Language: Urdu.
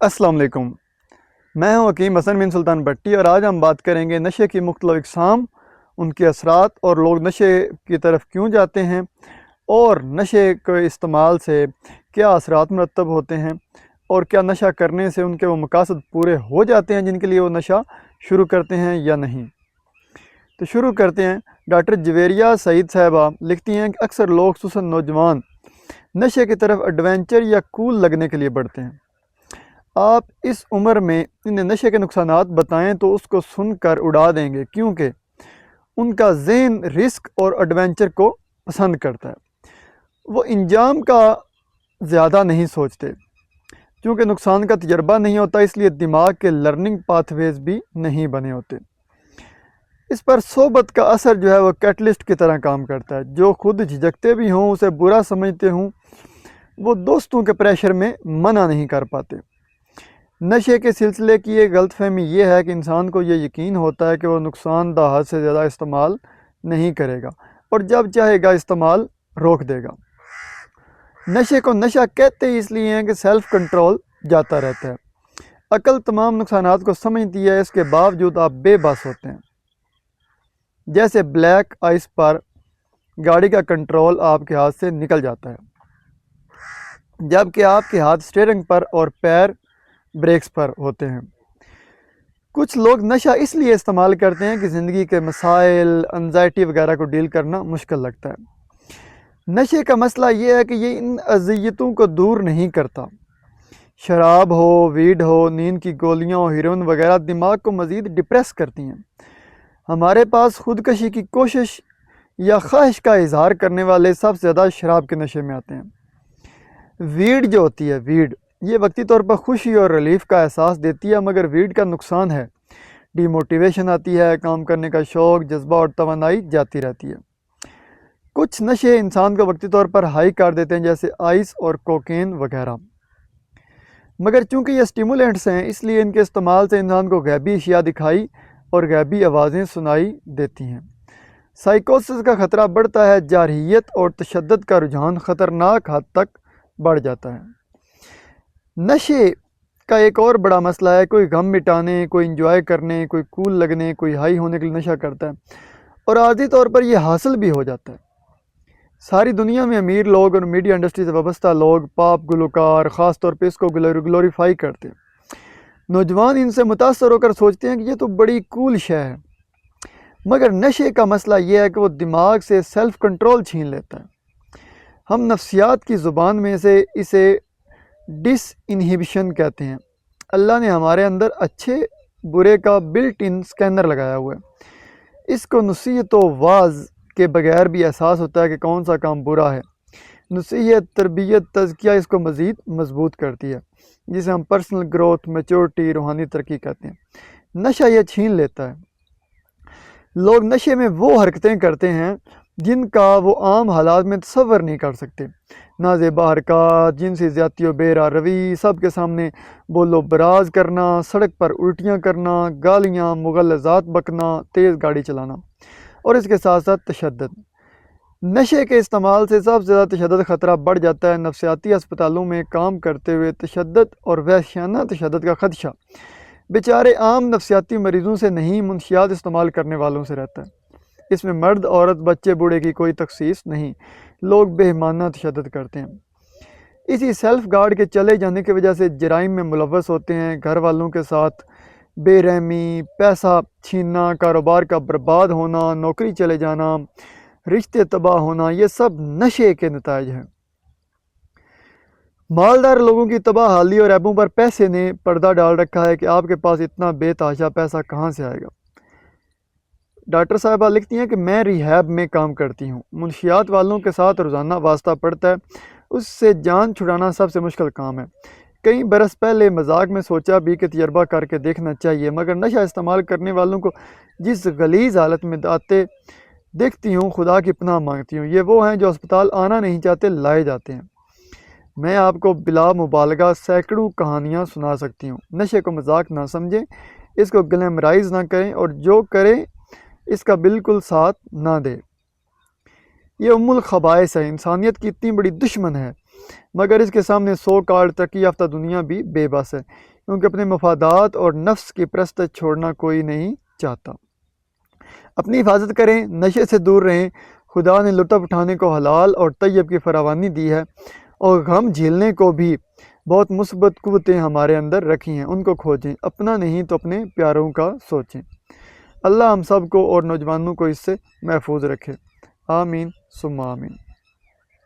السلام علیکم، میں ہوں حکیم حسن بن سلطان بٹی، اور آج ہم بات کریں گے نشے کی مختلف اقسام، ان کے اثرات اور لوگ نشے کی طرف کیوں جاتے ہیں، اور نشے کے استعمال سے کیا اثرات مرتب ہوتے ہیں، اور کیا نشہ کرنے سے ان کے وہ مقاصد پورے ہو جاتے ہیں جن کے لیے وہ نشہ شروع کرتے ہیں یا نہیں۔ تو شروع کرتے ہیں۔ ڈاکٹر جویریہ سعید صاحبہ لکھتی ہیں کہ اکثر لوگ خصوصاً نوجوان نشے کی طرف ایڈونچر یا کول لگنے کے لیے بڑھتے ہیں۔ آپ اس عمر میں انہیں نشے کے نقصانات بتائیں تو اس کو سن کر اڑا دیں گے، کیونکہ ان کا ذہن رسک اور ایڈونچر کو پسند کرتا ہے۔ وہ انجام کا زیادہ نہیں سوچتے، کیونکہ نقصان کا تجربہ نہیں ہوتا، اس لیے دماغ کے لرننگ پاتھ ویز بھی نہیں بنے ہوتے۔ اس پر صحبت کا اثر جو ہے وہ کیٹلسٹ کی طرح کام کرتا ہے۔ جو خود جھجکتے بھی ہوں، اسے برا سمجھتے ہوں، وہ دوستوں کے پریشر میں منع نہیں کر پاتے۔ نشے کے سلسلے کی ایک غلط فہمی یہ ہے کہ انسان کو یہ یقین ہوتا ہے کہ وہ نقصان دہ حد سے زیادہ استعمال نہیں کرے گا، اور جب چاہے گا استعمال روک دے گا۔ نشے کو نشہ کہتے ہی اس لیے ہیں کہ سیلف کنٹرول جاتا رہتا ہے۔ عقل تمام نقصانات کو سمجھتی ہے، اس کے باوجود آپ بے بس ہوتے ہیں۔ جیسے بلیک آئس پر گاڑی کا کنٹرول آپ کے ہاتھ سے نکل جاتا ہے، جبکہ آپ کے ہاتھ سٹیئرنگ پر اور پیر بریکس پر ہوتے ہیں۔ کچھ لوگ نشہ اس لیے استعمال کرتے ہیں کہ زندگی کے مسائل، انزائٹی وغیرہ کو ڈیل کرنا مشکل لگتا ہے۔ نشے کا مسئلہ یہ ہے کہ یہ ان اذیتوں کو دور نہیں کرتا۔ شراب ہو، ویڈ ہو، نیند کی گولیاں ہو، ہیروئن وغیرہ دماغ کو مزید ڈپریس کرتی ہیں۔ ہمارے پاس خودکشی کی کوشش یا خواہش کا اظہار کرنے والے سب سے زیادہ شراب کے نشے میں آتے ہیں۔ ویڈ جو ہوتی ہے، ویڈ یہ وقتی طور پر خوشی اور ریلیف کا احساس دیتی ہے، مگر ویڈ کا نقصان ہے، ڈی موٹیویشن آتی ہے، کام کرنے کا شوق، جذبہ اور توانائی جاتی رہتی ہے۔ کچھ نشے انسان کو وقتی طور پر ہائی کر دیتے ہیں، جیسے آئس اور کوکین وغیرہ، مگر چونکہ یہ اسٹیمولینٹس ہیں، اس لیے ان کے استعمال سے انسان کو غیبی اشیاء دکھائی اور غیبی آوازیں سنائی دیتی ہیں۔ سائیکوسس کا خطرہ بڑھتا ہے، جارحیت اور تشدد کا رجحان خطرناک حد تک بڑھ جاتا ہے۔ نشے کا ایک اور بڑا مسئلہ ہے، کوئی غم مٹانے، کوئی انجوائے کرنے، کوئی کول لگنے، کوئی ہائی ہونے کے لیے نشہ کرتا ہے، اور عارضی طور پر یہ حاصل بھی ہو جاتا ہے۔ ساری دنیا میں امیر لوگ اور میڈیا انڈسٹری سے وابستہ لوگ پاپ گلوکار خاص طور پہ اس کو گلوریفائی کرتے ہیں۔ نوجوان ان سے متاثر ہو کر سوچتے ہیں کہ یہ تو بڑی کول شے ہے، مگر نشے کا مسئلہ یہ ہے کہ وہ دماغ سے سیلف کنٹرول چھین لیتا ہے۔ ہم نفسیات کی زبان میں سے اسے ڈس انہیبیشن کہتے ہیں۔ اللہ نے ہمارے اندر اچھے برے کا بلٹ ان سکینر لگایا ہوا ہے۔ اس کو نصیحت و واعظ کے بغیر بھی احساس ہوتا ہے کہ کون سا کام برا ہے۔ نصیحت، تربیت، تزکیہ اس کو مزید مضبوط کرتی ہے، جسے ہم پرسنل گروتھ، میچورٹی، روحانی ترقی کہتے ہیں۔ نشہ یہ چھین لیتا ہے۔ لوگ نشے میں وہ حرکتیں کرتے ہیں جن کا وہ عام حالات میں تصور نہیں کر سکتے۔ نازیبا حرکات، جنسی زیادتی و بے راہ روی، سب کے سامنے بول و براز کرنا، سڑک پر الٹیاں کرنا، گالیاں، مغلظات بکنا، تیز گاڑی چلانا، اور اس کے ساتھ ساتھ تشدد۔ نشے کے استعمال سے سب سے زیادہ تشدد خطرہ بڑھ جاتا ہے۔ نفسیاتی ہسپتالوں میں کام کرتے ہوئے تشدد اور وحشیانہ تشدد کا خدشہ بیچارے عام نفسیاتی مریضوں سے نہیں، منشیات استعمال کرنے والوں سے رہتا ہے۔ اس میں مرد، عورت، بچے، بوڑھے کی کوئی تخصیص نہیں، لوگ بہیمانہ تشدد کرتے ہیں۔ اسی سیلف گارڈ کے چلے جانے کی وجہ سے جرائم میں ملوث ہوتے ہیں۔ گھر والوں کے ساتھ بے رحمی، پیسہ چھیننا، کاروبار کا برباد ہونا، نوکری چلے جانا، رشتے تباہ ہونا، یہ سب نشے کے نتائج ہیں۔ مالدار لوگوں کی تباہ حالی اور عیبوں پر پیسے نے پردہ ڈال رکھا ہے کہ آپ کے پاس اتنا بے تحاشا پیسہ کہاں سے آئے گا۔ ڈاکٹر صاحبہ لکھتی ہیں کہ میں ریہیب میں کام کرتی ہوں، منشیات والوں کے ساتھ روزانہ واسطہ پڑتا ہے، اس سے جان چھڑانا سب سے مشکل کام ہے۔ کئی برس پہلے مذاق میں سوچا بھی کہ تجربہ کر کے دیکھنا چاہیے، مگر نشہ استعمال کرنے والوں کو جس غلیظ حالت میں آتے دیکھتی ہوں، خدا کی پناہ مانگتی ہوں۔ یہ وہ ہیں جو اسپتال آنا نہیں چاہتے، لائے جاتے ہیں۔ میں آپ کو بلا مبالغہ سینکڑوں کہانیاں سنا سکتی ہوں۔ نشے کو مذاق نہ سمجھیں، اس کو گلیمرائز نہ کریں، اور جو کریں اس کا بالکل ساتھ نہ دے۔ یہ الخبائث ہے، انسانیت کی اتنی بڑی دشمن ہے مگر اس کے سامنے 100 کارڈ ترقی یافتہ دنیا بھی بے بس ہے، کیونکہ اپنے مفادات اور نفس کی پرستش چھوڑنا کوئی نہیں چاہتا۔ اپنی حفاظت کریں، نشے سے دور رہیں۔ خدا نے لطف اٹھانے کو حلال اور طیب کی فراوانی دی ہے، اور غم جھیلنے کو بھی بہت مثبت قوتیں ہمارے اندر رکھی ہیں، ان کو کھوجیں، اپنا نہیں تو اپنے پیاروں کا سوچیں۔ اللہ ہم سب کو اور نوجوانوں کو اس سے محفوظ رکھے، آمین ثم آمین۔